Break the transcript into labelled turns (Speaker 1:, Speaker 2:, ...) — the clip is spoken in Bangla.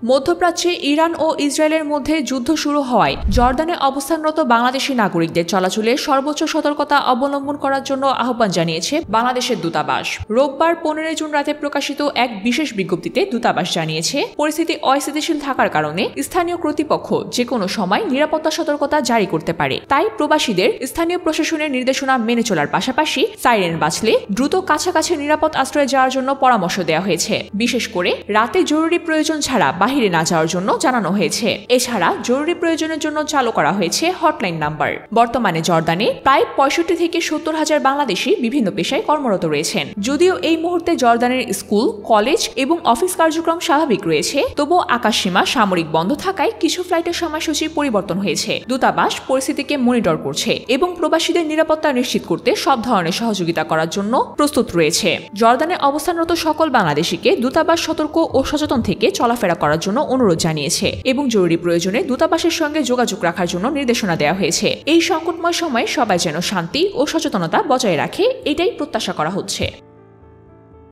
Speaker 1: মধ্যপ্রাচ্যে ইরান ও ইসরায়েলের মধ্যে যুদ্ধ শুরু হওয়ায় জর্দানে অবস্থানরত বাংলাদেশি নাগরিকদের চলাচলে সর্বোচ্চ সতর্কতা অবলম্বন করার জন্য আহ্বান জানিয়েছে বাংলাদেশের দূতাবাস। রোববার 15 জুন রাতে প্রকাশিত এক বিশেষ বিজ্ঞপ্তিতে দূতাবাস জানিয়েছে, পরিস্থিতি অস্থিতিশীল থাকার কারণে স্থানীয় কর্তৃপক্ষ যে কোনো সময় নিরাপত্তা সতর্কতা জারি করতে পারে। তাই প্রবাসীদের স্থানীয় প্রশাসনের নির্দেশনা মেনে চলার পাশাপাশি সাইরেন বাজলে দ্রুত কাছাকাছি নিরাপদ আশ্রয়ে যাওয়ার জন্য পরামর্শ দেওয়া হয়েছে। বিশেষ করে রাতে জরুরি প্রয়োজন ছাড়া বাহিরে না যাওয়ার জন্য জানানো হয়েছে। এছাড়া জরুরি প্রয়োজনের জন্য চালু করা হয়েছে হটলাইন নাম্বার। বর্তমানে জর্দানে প্রায় 65 থেকে 70 হাজার বাংলাদেশি বিভিন্ন পেশায় কর্মরত রয়েছেন। যদিও এই মুহূর্তে জর্দানের স্কুল, কলেজ এবং অফিস কার্যক্রম স্বাভাবিক রয়েছে, তবুও আকাশসীমা সামরিক বন্ধ থাকায় কিছু ফ্লাইটের সময়সূচি পরিবর্তন হয়েছে। দূতাবাস পরিস্থিতিকে মনিটর করছে এবং প্রবাসীদের নিরাপত্তা নিশ্চিত করতে সব ধরনের সহযোগিতা করার জন্য প্রস্তুত রয়েছে। জর্দানে অবস্থানরত সকল বাংলাদেশিকে দূতাবাস সতর্ক ও সচেতন থেকে চলাফেরা করার জন্য অনুরোধ জানিয়েছে এবং জরুরি প্রয়োজনে দূতাবাসের সঙ্গে যোগাযোগ রাখার জন্য নির্দেশনা দেওয়া হয়েছে। এই সংকটময় সময়ে সবাই যেন শান্তি ও সচেতনতা বজায় রাখে, এটাই প্রত্যাশা করা হচ্ছে।